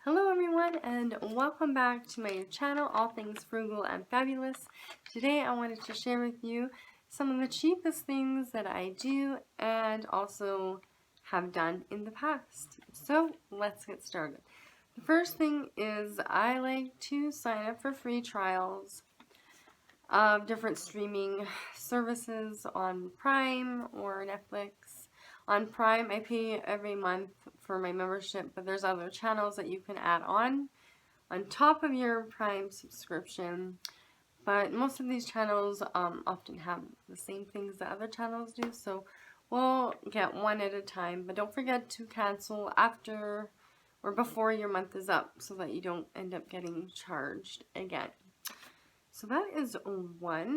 Hello everyone and welcome back to my channel, All Things Frugal and Fabulous. Today I wanted to share with you some of the cheapest things that I do and also have done in the past. So let's get started. The first thing is I like to sign up for free trials of different streaming services on Prime or Netflix. On Prime, I pay every month for my membership, but there's other channels that you can add on top of your Prime subscription. But most of these channels often have the same things that other channels do, so we'll get one at a time. But don't forget to cancel after or before your month is up so that you don't end up getting charged again. So that is one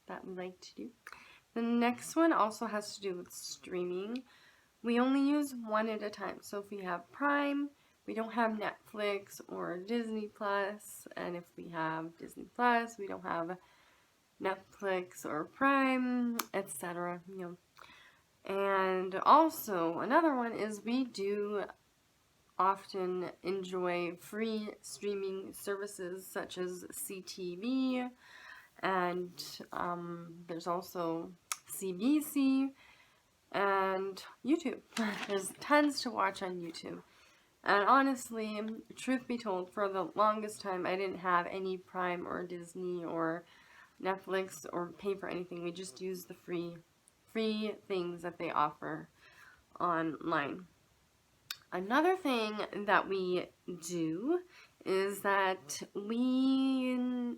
that we like to do. The next one also has to do with streaming. We only use one at a time. So if we have Prime, we don't have Netflix or Disney Plus. And if we have Disney Plus, we don't have Netflix or Prime, etc. And also another one is we do often enjoy free streaming services such as CTV, and there's also CBC and YouTube. There's tons to watch on YouTube. And honestly, truth be told, for the longest time I didn't have any Prime or Disney or Netflix or pay for anything. We just use the free things that they offer online. Another thing that we do is that when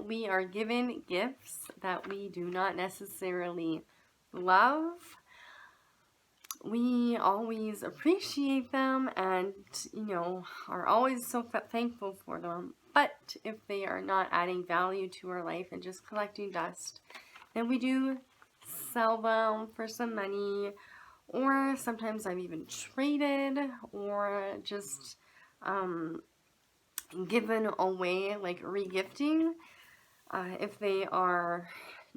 we are given gifts that we do not necessarily love, we always appreciate them and are always so thankful for them. But if they are not adding value to our life and just collecting dust, then we do sell them for some money, or sometimes I've even traded or just given away, like regifting, if they are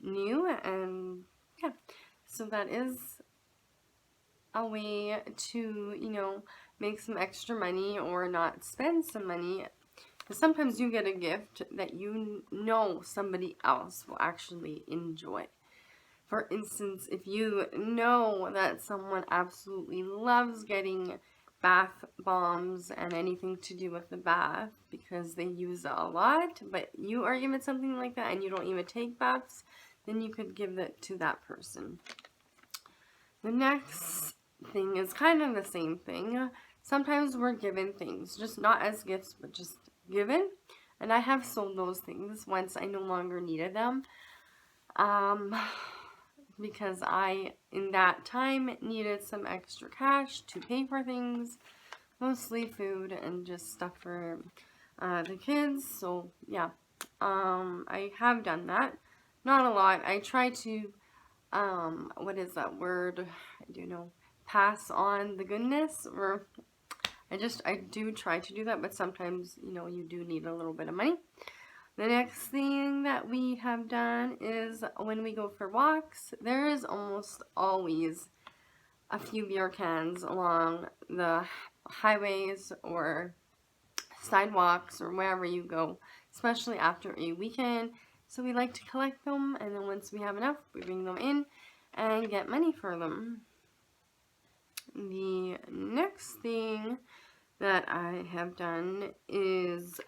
new. And yeah, so that is a way to make some extra money or not spend some money, because sometimes you get a gift that somebody else will actually enjoy. For instance, if you know that someone absolutely loves getting bath bombs and anything to do with the bath because they use it a lot, but you are given something like that and you don't even take baths, then you could give it to that person. The next thing is kind of the same thing. Sometimes we're given things, just not as gifts, but just given. And I have sold those things once I no longer needed them. Because I, in that time, needed some extra cash to pay for things, mostly food and just stuff for the kids. So yeah, I have done that. Not a lot. I try to, what is that word? I do know, pass on the goodness, or I do try to do that, but sometimes, you do need a little bit of money. The next thing that we have done is when we go for walks, there is almost always a few beer cans along the highways or sidewalks or wherever you go, especially after a weekend. So we like to collect them, and then once we have enough, we bring them in and get money for them. The next thing that I have done is,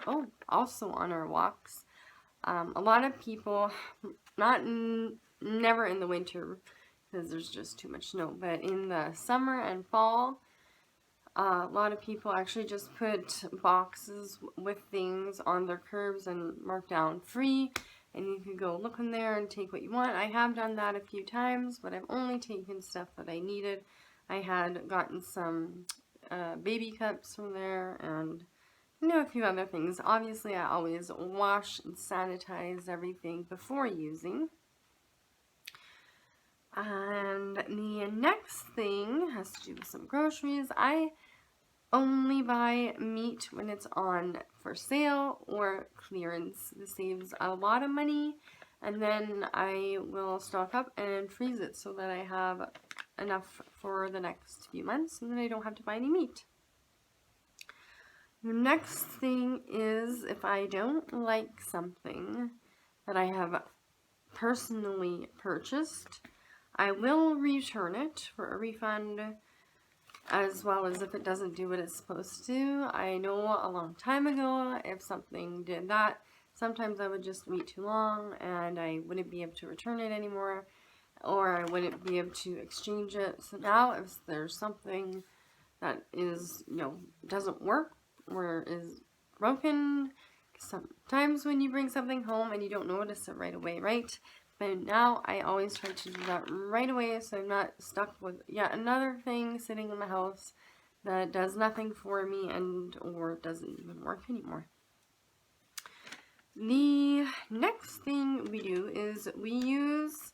also on our walks, a lot of people, never in the winter because there's just too much snow, but in the summer and fall, a lot of people actually just put boxes with things on their curbs and mark down free, and you can go look in there and take what you want. I have done that a few times, but I've only taken stuff that I needed. I had gotten some baby cups from there and a few other things. Obviously, I always wash and sanitize everything before using. And the next thing has to do with some groceries. I only buy meat when it's on for sale or clearance. This saves a lot of money, and then I will stock up and freeze it so that I have enough for the next few months, and then I don't have to buy any meat. The next thing is if I don't like something that I have personally purchased, I will return it for a refund, as well as if it doesn't do what it's supposed to. I know a long time ago, if something did that, sometimes I would just wait too long and I wouldn't be able to return it anymore, or I wouldn't be able to exchange it. So now if there's something that is, doesn't work or is broken, sometimes when you bring something home and you don't notice it right away, right? But now I always try to do that right away, so I'm not stuck with yet another thing sitting in my house that does nothing for me and or doesn't even work anymore. The next thing we do is we use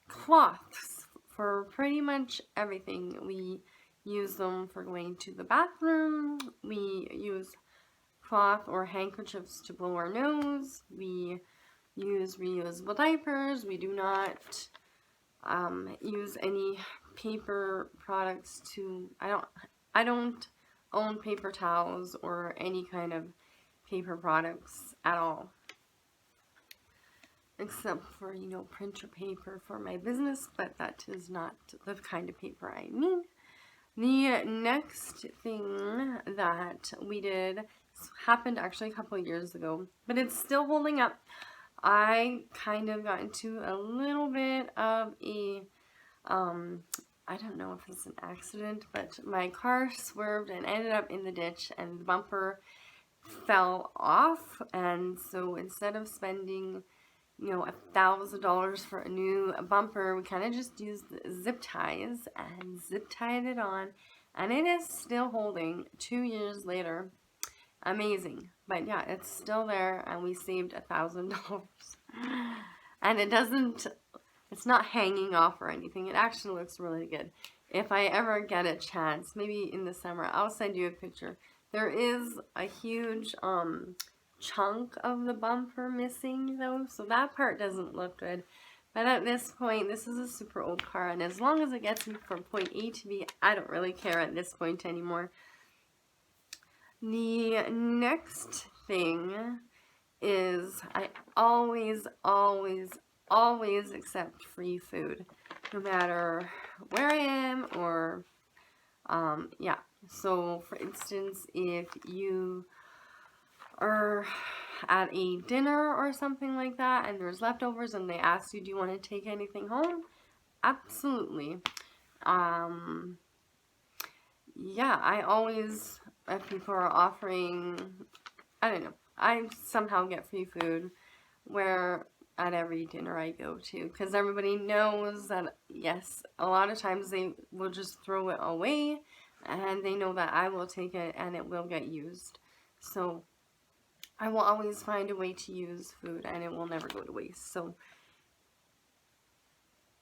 cloths for pretty much everything. We use them for going to the bathroom. We use cloth or handkerchiefs to blow our nose. We use reusable diapers. We do not use any paper products to, I don't own paper towels or any kind of paper products at all, except for, printer paper for my business, but that is not the kind of paper I mean. The next thing that we did happened actually a couple of years ago, but it's still holding up. I kind of got into a little bit of a, I don't know if it's an accident, but my car swerved and ended up in the ditch and the bumper fell off. And so instead of spending, $1,000 for a new bumper, we kind of just used zip ties and zip tied it on, and it is still holding 2 years later. Amazing. But yeah, it's still there, and we saved $1,000. And it's not hanging off or anything. It actually looks really good. If I ever get a chance, maybe in the summer, I'll send you a picture. There is a huge chunk of the bumper missing though, so that part doesn't look good. But at this point, this is a super old car, and as long as it gets me from point A to B, I don't really care at this point anymore. The next thing is I always accept free food, no matter where I am or, yeah. So, for instance, if you are at a dinner or something like that and there's leftovers and they ask you, do you want to take anything home? Absolutely. Yeah, I always, if people are offering, I don't know, I somehow get free food at every dinner I go to, because everybody knows that, yes, a lot of times they will just throw it away, and they know that I will take it and it will get used. So I will always find a way to use food, and it will never go to waste. So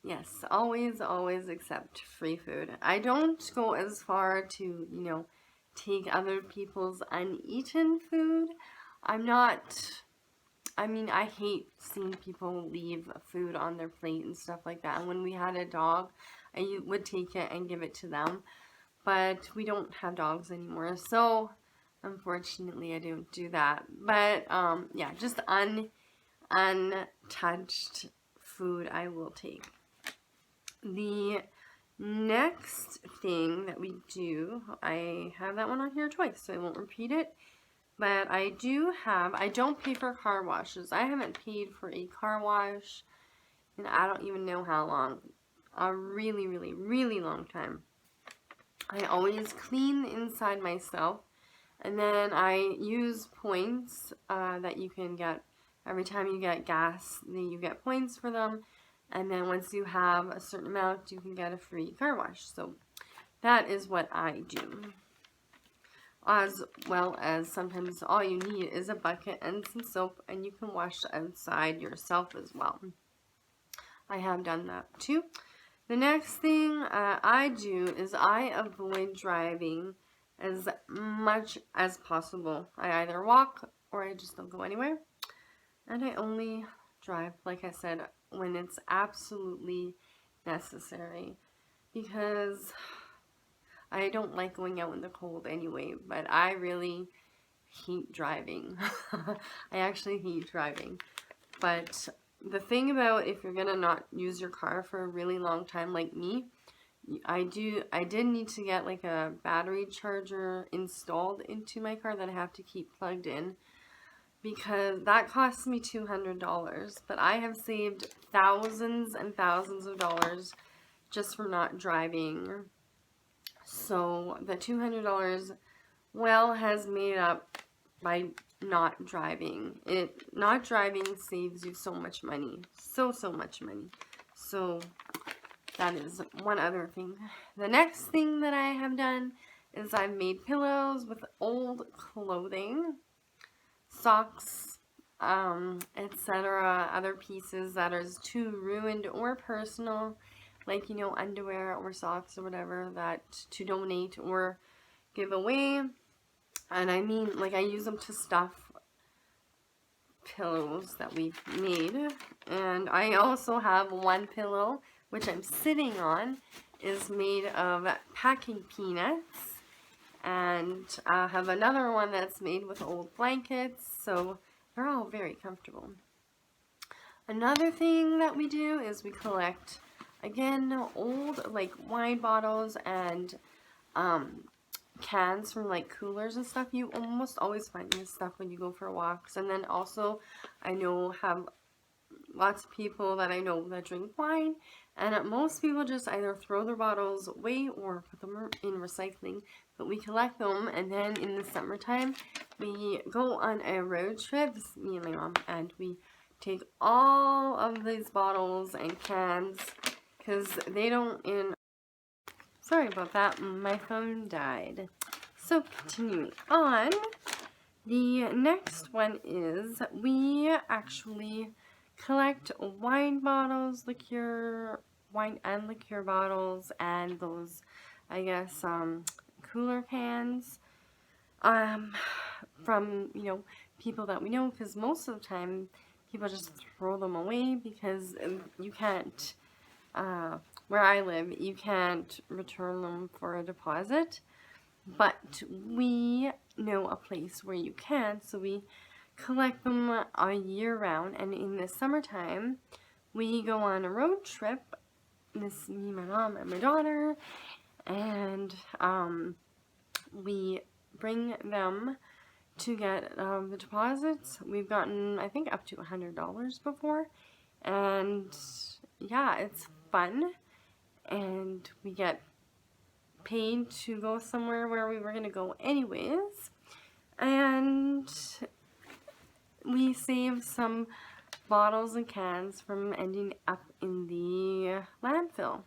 yes, always accept free food. I don't go as far to, take other people's uneaten food. I hate seeing people leave food on their plate and stuff like that. And when we had a dog, I would take it and give it to them. But we don't have dogs anymore, so unfortunately I don't do that. But yeah, just untouched food I will take. The next thing that we do, I have that one on here twice, so I won't repeat it. But I don't pay for car washes. I haven't paid for a car wash in I don't even know how long. A really, really, really long time. I always clean the inside myself. And then I use points that you can get every time you get gas. You get points for them. And then once you have a certain amount, you can get a free car wash. So that is what I do. As well as sometimes all you need is a bucket and some soap, and you can wash outside yourself as well. I have done that too. The next thing I do is I avoid driving as much as possible. I either walk or I just don't go anywhere. And I only drive, like I said, when it's absolutely necessary, because I don't like going out in the cold anyway. But I really hate driving. I actually hate driving. But the thing about if you're gonna not use your car for a really long time like me, I did need to get like a battery charger installed into my car that I have to keep plugged in, because that cost me $200, but I have saved thousands and thousands of dollars just from not driving. So the $200 well has made up by not driving. Not driving saves you so much money. So much money. So that is one other thing. The next thing that I have done is I've made pillows with old clothing, socks, etc., other pieces that is too ruined or personal, like, you know, underwear or socks or whatever, that to donate or give away. And I mean, like, I use them to stuff pillows that we've made. And I also have one pillow, which I'm sitting on, is made of packing peanuts. And I have another one that's made with old blankets, so they're all very comfortable. Another thing that we do is we collect, again, old like wine bottles and cans from like coolers and stuff. You almost always find this stuff when you go for walks. And then also, I know have lots of people that I know that drink wine, and most people just either throw their bottles away or put them in recycling. But we collect them, and then in the summertime, we go on a road trip, me and my mom, and we take all of these bottles and cans, because they don't sorry about that, my phone died. So continuing on, the next one is we actually collect wine bottles, wine and liqueur bottles, and those, I guess, cooler cans, from, you know, people that we know, because most of the time people just throw them away because you can't, where I live, you can't return them for a deposit, but we know a place where you can, so we collect them all year round. And in the summertime, we go on a road trip, this me, my mom, and my daughter, and we bring them to get the deposits. We've gotten, I think, up to $100 before, and yeah, it's fun, and we get paid to go somewhere where we were going to go anyways, and we save some bottles and cans from ending up in the landfill.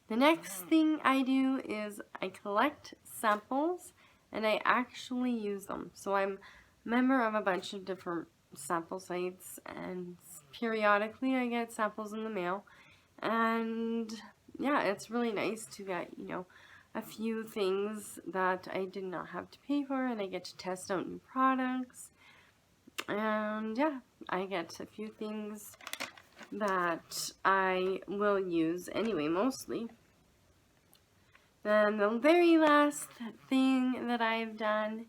The next thing I do is I collect samples, and I actually use them. So I'm a member of a bunch of different sample sites, and periodically I get samples in the mail. And yeah, it's really nice to get, you know, a few things that I did not have to pay for, and I get to test out new products. And yeah, I get a few things that I will use anyway, mostly. Then the very last thing that I've done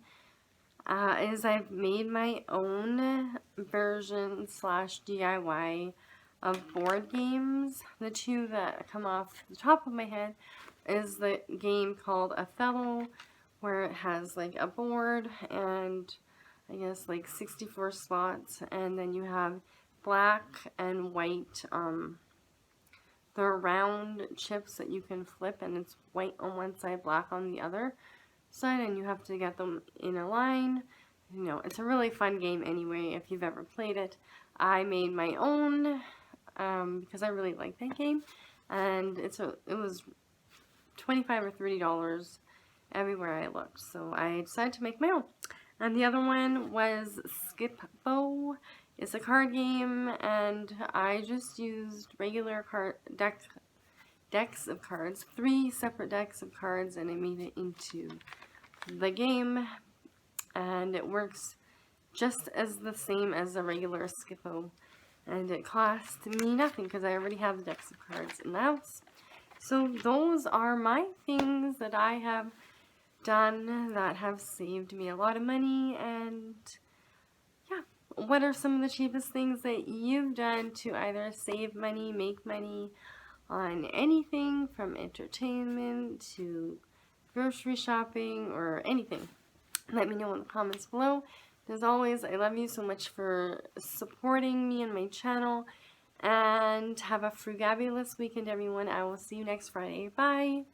is I've made my own version / DIY of board games. The two that come off the top of my head is the game called Othello, where it has like a board and I guess like 64 spots, and then you have black and white, they're round chips that you can flip, and it's white on one side, black on the other side, and you have to get them in a line. You know, it's a really fun game anyway, if you've ever played it. I made my own, because I really like that game, and it was $25 or $30 everywhere I looked, so I decided to make my own. And the other one was Skip Bow. It's a card game, and I just used regular decks of cards, 3 separate decks of cards, and I made it into the game, and it works just as the same as a regular Skip-O, and it cost me nothing because I already have the decks of cards in the house. So those are my things that I have done that have saved me a lot of money, and yeah, what are some of the cheapest things that you've done to either save money, make money on anything from entertainment to grocery shopping or anything? Let me know in the comments below. As always, I love you so much for supporting me and my channel, and have a frugabulous weekend, everyone. I will see you next Friday. Bye!